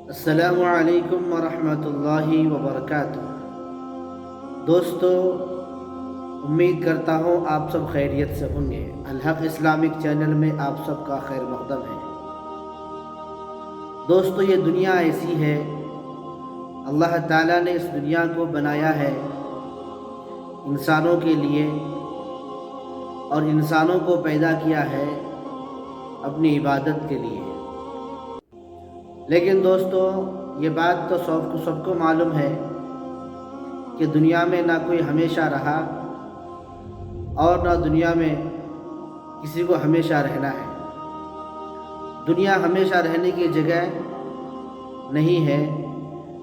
السلام علیکم ورحمۃ اللہ وبرکاتہ۔ دوستو، امید کرتا ہوں آپ سب خیریت سے ہوں گے۔ الحق اسلامک چینل میں آپ سب کا خیر مقدم ہے۔ دوستو، یہ دنیا ایسی ہے، اللہ تعالیٰ نے اس دنیا کو بنایا ہے انسانوں کے لیے، اور انسانوں کو پیدا کیا ہے اپنی عبادت کے لیے۔ لیکن دوستو، یہ بات تو سب کو معلوم ہے کہ دنیا میں نہ کوئی ہمیشہ رہا اور نہ دنیا میں کسی کو ہمیشہ رہنا ہے۔ دنیا ہمیشہ رہنے کی جگہ نہیں ہے،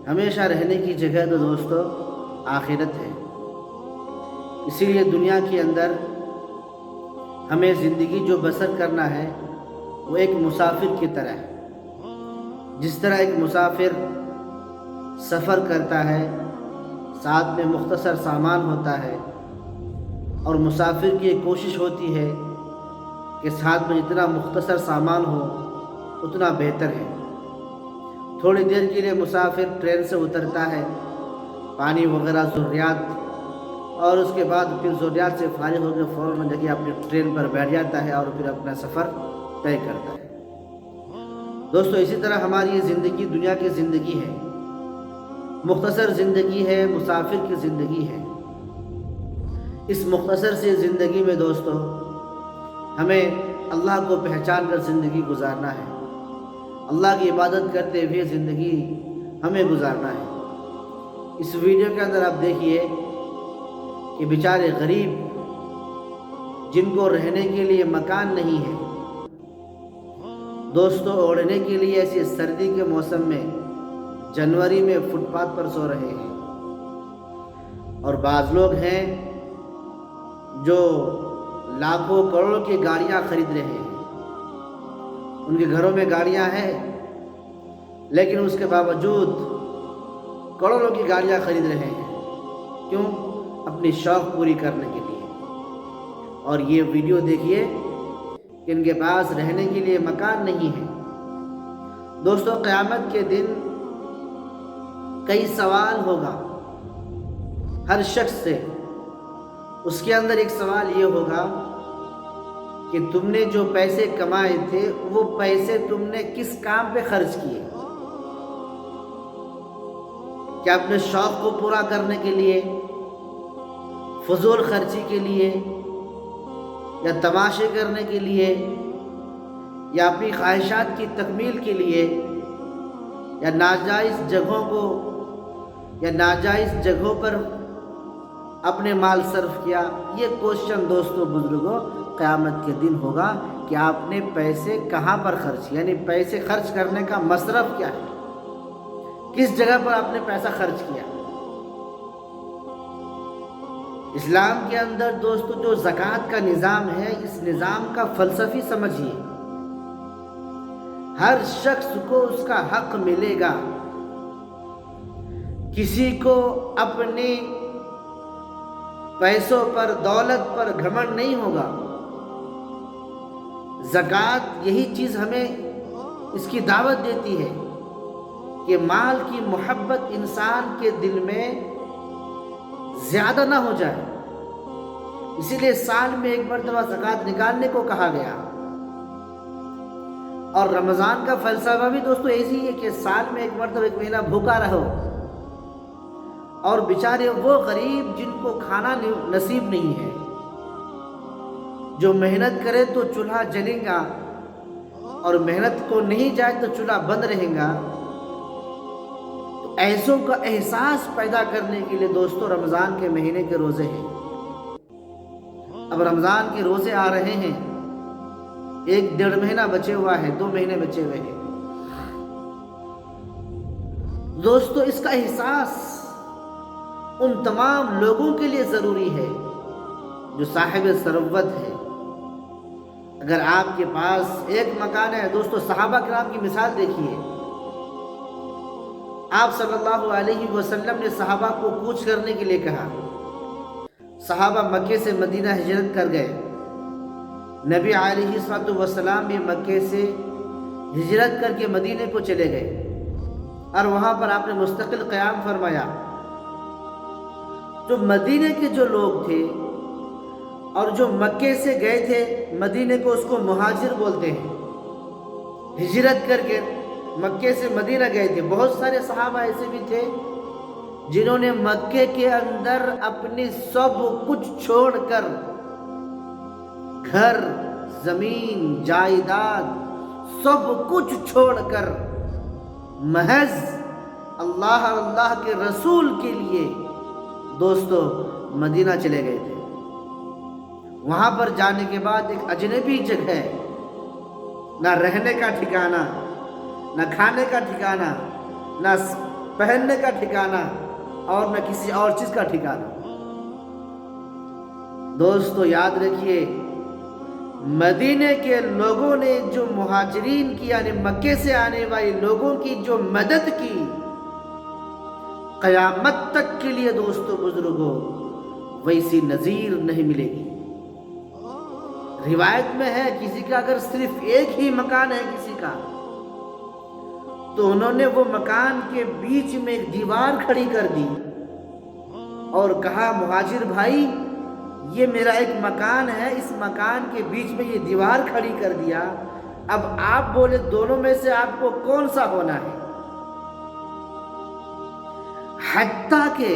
ہمیشہ رہنے کی جگہ تو دوستو آخرت ہے۔ اسی لیے دنیا کے اندر ہمیں زندگی جو بسر کرنا ہے وہ ایک مسافر کی طرح ہے۔ جس طرح ایک مسافر سفر کرتا ہے، ساتھ میں مختصر سامان ہوتا ہے، اور مسافر کی ایک کوشش ہوتی ہے کہ ساتھ میں جتنا مختصر سامان ہو اتنا بہتر ہے۔ تھوڑی دیر کے لیے مسافر ٹرین سے اترتا ہے، پانی وغیرہ ضروریات، اور اس کے بعد پھر ضروریات سے فارغ ہو کے فوراً جا کے اپنی ٹرین پر بیٹھ جاتا ہے اور پھر اپنا سفر طے کرتا ہے۔ دوستو، اسی طرح ہماری یہ زندگی دنیا کی زندگی ہے، مختصر زندگی ہے، مسافر کی زندگی ہے۔ اس مختصر سی زندگی میں دوستو ہمیں اللہ کو پہچان کر زندگی گزارنا ہے، اللہ کی عبادت کرتے ہوئے زندگی ہمیں گزارنا ہے۔ اس ویڈیو کے اندر آپ دیکھیے کہ بیچارے غریب جن کو رہنے کے لیے مکان نہیں ہے، دوستو اوڑھنے کے لیے ایسی سردی کے موسم میں جنوری میں فٹ پاتھ پر سو رہے ہیں، اور بعض لوگ ہیں جو لاکھوں کروڑوں کی گاڑیاں خرید رہے ہیں۔ ان کے گھروں میں گاڑیاں ہیں، لیکن اس کے باوجود کروڑوں کی گاڑیاں خرید رہے ہیں۔ کیوں؟ اپنی شوق پوری کرنے کے لیے۔ اور یہ ویڈیو دیکھیے کہ ان کے پاس رہنے کے لیے مکان نہیں ہے۔ دوستو، قیامت کے دن کئی سوال ہوگا ہر شخص سے۔ اس کے اندر ایک سوال یہ ہوگا کہ تم نے جو پیسے کمائے تھے وہ پیسے تم نے کس کام پہ خرچ کیے؟ کیا اپنے شوق کو پورا کرنے کے لیے، فضول خرچی کے لیے، یا تماشے کرنے کے لیے، یا اپنی خواہشات کی تکمیل کے لیے، یا ناجائز جگہوں پر اپنے مال صرف کیا؟ یہ کوشچن دوستو بزرگوں قیامت کے دن ہوگا کہ آپ نے پیسے کہاں پر خرچ، یعنی پیسے خرچ کرنے کا مصرف کیا ہے، کس جگہ پر آپ نے پیسہ خرچ کیا۔ اسلام کے اندر دوستو جو زکوٰۃ کا نظام ہے، اس نظام کا فلسفی سمجھیے۔ ہر شخص کو اس کا حق ملے گا، کسی کو اپنے پیسوں پر، دولت پر گھمنڈ نہیں ہوگا۔ زکوٰۃ یہی چیز ہمیں اس کی دعوت دیتی ہے کہ مال کی محبت انسان کے دل میں زیادہ نہ ہو جائے، اسی لیے سال میں ایک مرتبہ زکوٰۃ نکالنے کو کہا گیا۔ اور رمضان کا فلسفہ بھی دوستو ایسی ہے کہ سال میں ایک مرتبہ ایک مہینہ بھوکا رہو، اور بیچارے وہ غریب جن کو کھانا نصیب نہیں ہے، جو محنت کرے تو چولہا جلے گا، اور محنت کو نہیں جائے تو چولہا بند رہے گا، ایسوں کا احساس پیدا کرنے کے لیے دوستو رمضان کے مہینے کے روزے ہیں۔ اب رمضان کے روزے آ رہے ہیں، 1-1.5 مہینہ بچے ہوا ہے، 2 مہینے بچے ہوئے ہیں۔ دوستو، اس کا احساس ان تمام لوگوں کے لیے ضروری ہے جو صاحب ثروت ہے۔ اگر آپ کے پاس ایک مکان ہے، دوستو صحابہ کرام کی مثال دیکھیے۔ آپ صلی اللہ علیہ وسلم نے صحابہ کو کوچ کرنے کے لیے کہا۔ صحابہ مکے سے مدینہ ہجرت کر گئے، نبی علیہ السلام بھی مکے سے ہجرت کر کے مدینے کو چلے گئے۔ اور وہاں پر آپ نے مستقل قیام فرمایا. جو مدینے کے جو لوگ تھے اور جو مکے سے گئے تھے مدینے کو، اس کو مہاجر بولتے ہیں. ہجرت کر کے مکے سے مدینہ گئے تھے. بہت سارے صحابہ ایسے بھی تھے جنہوں نے مکے کے اندر اپنی سب کچھ چھوڑ کر، گھر، زمین، جائیداد، سب کچھ چھوڑ کر محض اللہ اور اللہ کے رسول کے لیے دوستو مدینہ چلے گئے تھے. وہاں پر جانے کے بعد ایک اجنبی جگہ، نہ رہنے کا ٹھکانہ، نہ کھانے کا ٹھکانہ، نہ پہننے کا ٹھکانہ، اور نہ کسی اور چیز کا ٹھکانہ. دوستو یاد رکھیے، مدینے کے لوگوں نے جو مہاجرین کی یعنی مکے سے آنے والے لوگوں کی جو مدد کی، قیامت تک کے لیے دوستو بزرگوں ویسی نظیر نہیں ملے گی. روایت میں ہے کسی کا اگر صرف ایک ہی مکان ہے کسی کا، تو انہوں نے وہ مکان کے بیچ میں ایک دیوار کھڑی کر دی اور کہا مہاجر بھائی یہ میرا ایک مکان ہے، اس مکان کے بیچ میں یہ دیوار کھڑی کر دیا، اب آپ بولے دونوں میں سے آپ کو کون سا ہونا ہے. حتیٰ کہ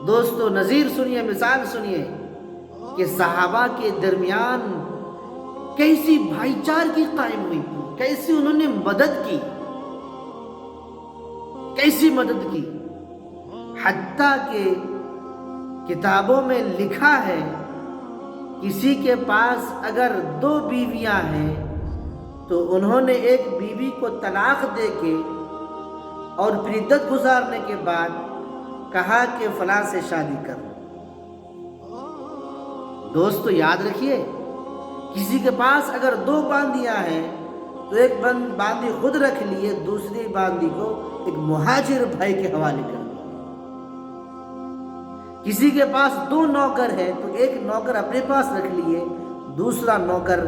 دوستو نظیر سنیے، مثال سنیے کہ صحابہ کے درمیان کیسی بھائی چارگی قائم ہوئی تھی، کیسی انہوں نے مدد کی، کیسی مدد کی. حتیٰ کہ کتابوں میں لکھا ہے کسی کے پاس اگر 2 بیویاں ہیں تو انہوں نے ایک بیوی کو طلاق دے کے اور پھر عدت گزارنے کے بعد کہا کہ فلاں سے شادی کر. دوستو یاد رکھیے، کسی کے پاس اگر 2 باندیاں ہیں تو ایک باندی خود رکھ لیے، دوسری باندی کو ایک مہاجر بھائی کے حوالے کر. کسی کے پاس 2 نوکر ہے تو ایک نوکر اپنے پاس رکھ لیے، دوسرا نوکر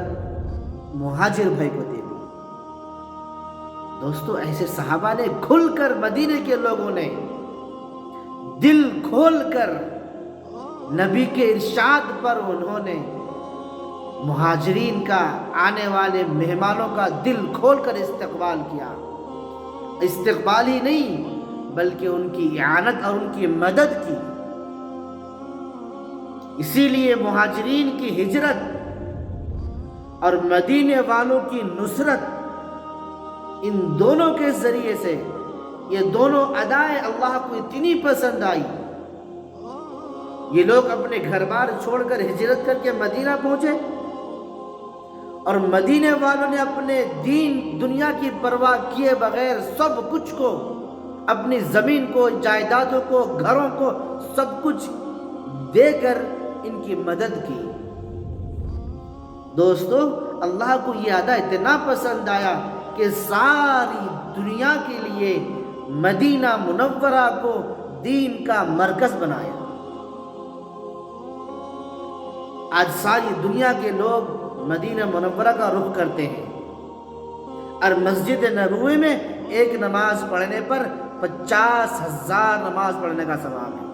مہاجر بھائی کو دے دی. دوستو ایسے صحابہ نے کھل کر، مدینے کے لوگوں نے دل کھول کر نبی کے ارشاد پر انہوں نے مہاجرین کا، آنے والے مہمانوں کا دل کھول کر استقبال کیا. استقبال ہی نہیں بلکہ ان کی اعانت اور ان کی مدد کی. اسی لیے مہاجرین کی ہجرت اور مدینے والوں کی نصرت، ان دونوں کے ذریعے سے یہ دونوں ادائیں اللہ کو اتنی پسند آئی. یہ لوگ اپنے گھر بار چھوڑ کر ہجرت کر کے مدینہ پہنچے، اور مدینے والوں نے اپنے دین دنیا کی پرواہ کیے بغیر سب کچھ کو، اپنی زمین کو، جائیدادوں کو، گھروں کو، سب کچھ دے کر ان کی مدد کی. دوستو اللہ کو یہ ادا اتنا پسند آیا کہ ساری دنیا کے لیے مدینہ منورہ کو دین کا مرکز بنایا. آج ساری دنیا کے لوگ مدینہ منورہ کا رخ کرتے ہیں، اور مسجد نبوی میں ایک نماز پڑھنے پر 50,000 نماز پڑھنے کا ثواب ہے.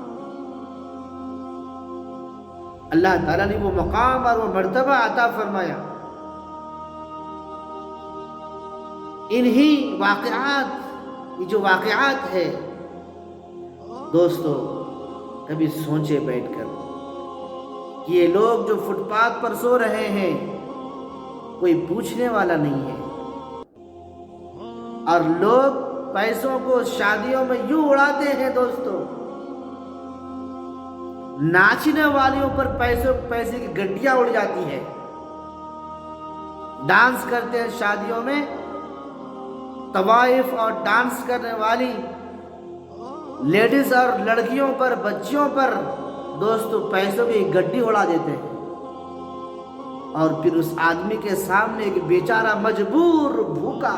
اللہ تعالیٰ نے وہ مقام اور وہ مرتبہ عطا فرمایا. انہی واقعات، یہ جو واقعات ہے دوستو، کبھی سوچے بیٹھ کر کہ یہ لوگ جو فٹ پاتھ پر سو رہے ہیں کوئی پوچھنے والا نہیں ہے، اور لوگ پیسوں کو شادیوں میں یوں اڑاتے ہیں دوستو. ناچنے والیوں پر پیسے کی گڈیاں اڑ جاتی ہے. ڈانس کرتے ہیں شادیوں میں، طوائف اور ڈانس کرنے والی لیڈیز اور لڑکیوں پر، بچیوں پر دوستو پیسوں کی گڈی اڑا دیتے ہیں. اور پھر اس آدمی کے سامنے ایک بیچارہ مجبور بھوکا،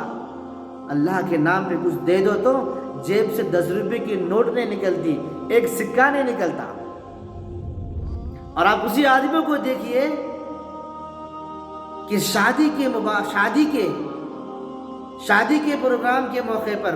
اللہ کے نام پہ کچھ دے دو تو جیب سے 10 روپے کی نوٹ نہیں نکلتی، ایک سکہ نہیں نکلتا. اور آپ اسی آدمی کو دیکھیے کہ شادی کے پروگرام کے موقع پر